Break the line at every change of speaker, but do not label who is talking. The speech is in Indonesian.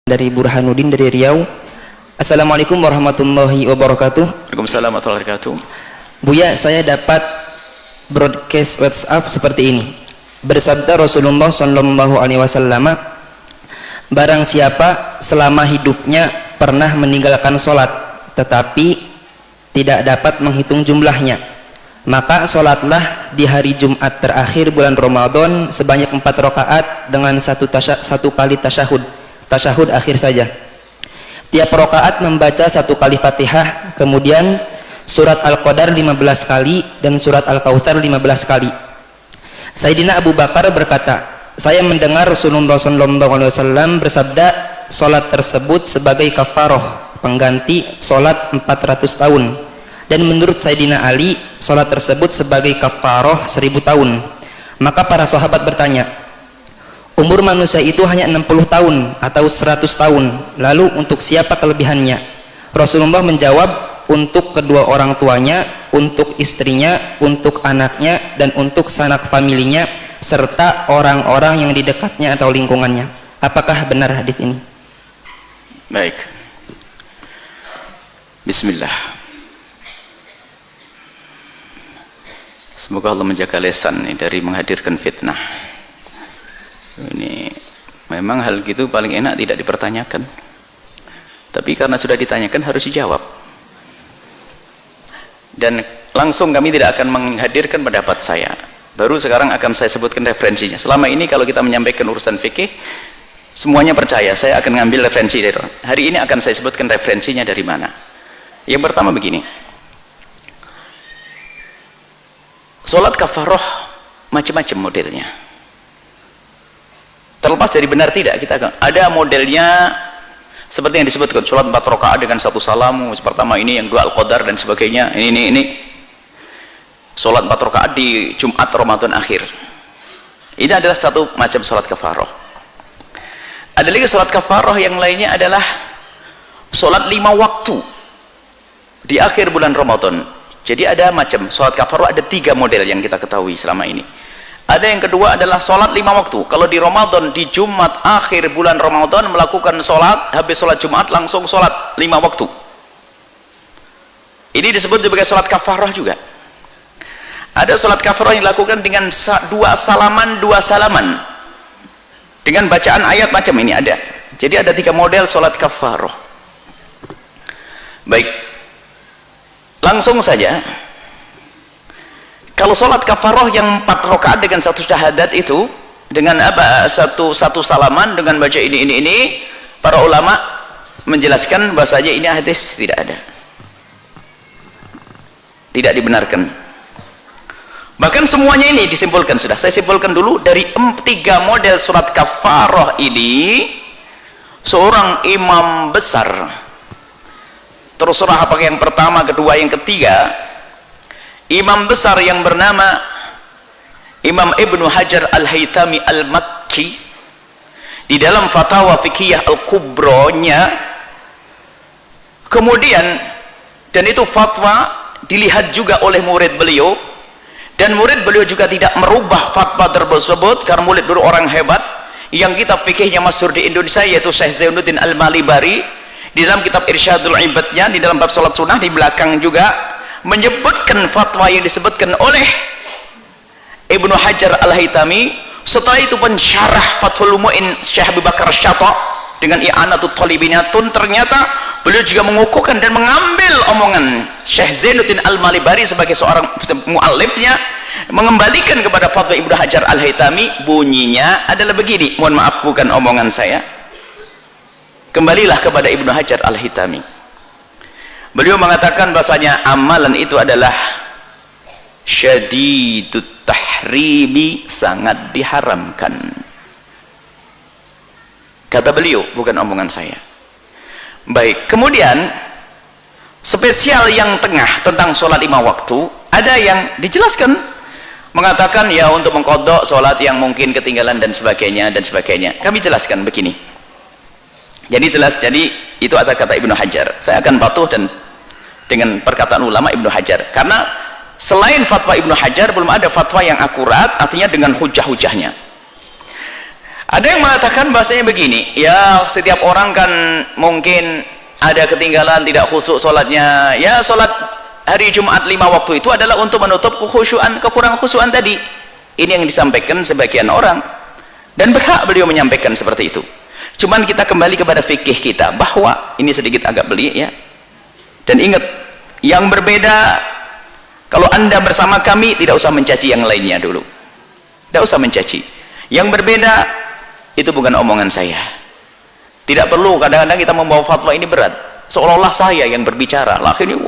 Dari Burhanuddin dari Riau. Assalamualaikum warahmatullahi wabarakatuh.
Waalaikumsalam warahmatullahi wabarakatuh.
Buya, saya dapat broadcast WhatsApp seperti ini. Bersabda Rasulullah Shallallahu Alaihi Wasallam, barang siapa selama hidupnya pernah meninggalkan sholat tetapi tidak dapat menghitung jumlahnya, maka sholatlah di hari Jumat terakhir bulan Ramadan sebanyak 4 rakaat dengan satu kali tasyahud akhir saja. Tiap rakaat membaca 1 kali Fatihah, kemudian surat Al-Qadar 15 kali dan surat Al-Kautsar 15 kali. Sayyidina Abu Bakar berkata, saya mendengar Rasulullah SAW bersabda, salat tersebut sebagai kafarah, pengganti salat 400 tahun. Dan menurut Sayyidina Ali, salat tersebut sebagai kafarah 1000 tahun. Maka para sahabat bertanya, umur manusia itu hanya 60 tahun atau 100 tahun, lalu untuk siapa kelebihannya? Rasulullah menjawab, untuk kedua orang tuanya, untuk istrinya, untuk anaknya, dan untuk sanak familinya, serta orang-orang yang di dekatnya atau lingkungannya. Apakah benar hadis ini?
Baik. Bismillah. Semoga Allah menjaga lisan dari menghadirkan fitnah. Ini memang hal gitu paling enak tidak dipertanyakan, tapi karena sudah ditanyakan harus dijawab, dan langsung kami tidak akan menghadirkan pendapat saya. Baru sekarang akan saya sebutkan referensinya. Selama ini kalau kita menyampaikan urusan fikih semuanya percaya saya akan ngambil referensi dari orang. Hari ini akan saya sebutkan referensinya dari mana. Yang pertama begini, sholat kafaroh macam-macam modelnya. Terlepas dari benar tidak, kita akan ada modelnya seperti yang disebutkan, sholat 4 rakaat dengan 1 salamu pertama, ini yang 2 Al-Qadar dan sebagainya, ini sholat 4 rakaat di Jumat Ramadan akhir. Ini adalah satu macam sholat kafaroh. Ada lagi sholat kafaroh yang lainnya adalah sholat 5 waktu di akhir bulan Ramadan. Jadi ada macam sholat kafaroh, ada 3 model yang kita ketahui selama ini. Ada yang kedua adalah sholat 5 waktu. Kalau di Ramadan, di Jumat akhir bulan Ramadan melakukan sholat, habis sholat Jumat langsung sholat 5 waktu. Ini disebut sebagai sholat kafarah juga. Ada sholat kafarah yang dilakukan dengan 2 salaman dengan bacaan ayat macam ini ada. Jadi ada 3 model sholat kafarah. Baik, langsung saja. Kalau sholat kafaroh yang 4 rakaat dengan 1 syahadat itu, dengan apa, satu salaman dengan baca ini, para ulama menjelaskan bahasanya ini hadis tidak ada, tidak dibenarkan. Bahkan semuanya ini disimpulkan, sudah saya simpulkan dulu dari 3 model sholat kafaroh ini, seorang imam besar, terserah apakah yang pertama, kedua, yang ketiga, imam besar yang bernama Imam Ibnu Hajar Al-Haytami Al-Makki, di dalam fatwa fikih Al-Kubronya, kemudian, dan itu fatwa dilihat juga oleh murid beliau, dan murid beliau juga tidak merubah fatwa tersebut, karena murid beliau orang hebat yang kitab fikihnya masyhur di Indonesia, yaitu Syekh Zainuddin Al-Malibari. Di dalam kitab Irsyadul Ibadnya, di dalam bab salat sunnah, di belakang juga menyebutkan fatwa yang disebutkan oleh Ibnu Hajar Al-Haytami. Setelah itu pensyarah Fathul Mu'in Syekh Abu Bakar Syata dengan I'anatul Talibinatun, ternyata beliau juga mengukuhkan dan mengambil omongan Syekh Zainuddin Al-Malibari sebagai seorang muallifnya, mengembalikan kepada fatwa Ibnu Hajar Al-Haytami. Bunyinya adalah begini, mohon maaf bukan omongan saya, kembalilah kepada Ibnu Hajar Al-Haytami. Beliau mengatakan bahasanya amalan itu adalah syadidut tahrimi, sangat diharamkan. Kata beliau, bukan omongan saya. Baik, kemudian spesial yang tengah tentang sholat 5 waktu, ada yang dijelaskan mengatakan ya untuk mengkodok sholat yang mungkin ketinggalan dan sebagainya dan sebagainya. Kami jelaskan begini. Jadi jelas, jadi itu ada kata Ibnu Hajar. Saya akan patuh dan dengan perkataan ulama Ibnu Hajar, karena selain fatwa Ibnu Hajar belum ada fatwa yang akurat, artinya dengan hujah-hujahnya. Ada yang mengatakan bahasanya begini, ya setiap orang kan mungkin ada ketinggalan, tidak khusyuk sholatnya. Ya sholat hari Jumat 5 waktu itu adalah untuk menutup kekurangan khusyuan tadi. Ini yang disampaikan sebagian orang, dan berhak beliau menyampaikan seperti itu. Cuman kita kembali kepada fikih kita, bahwa ini sedikit agak belik ya. Dan ingat, yang berbeda, kalau anda bersama kami tidak usah mencaci yang lainnya dulu, tidak usah mencaci. Yang berbeda itu bukan omongan saya. Tidak perlu kadang-kadang kita membawa fatwa ini berat, seolah-olah saya yang berbicara lah ini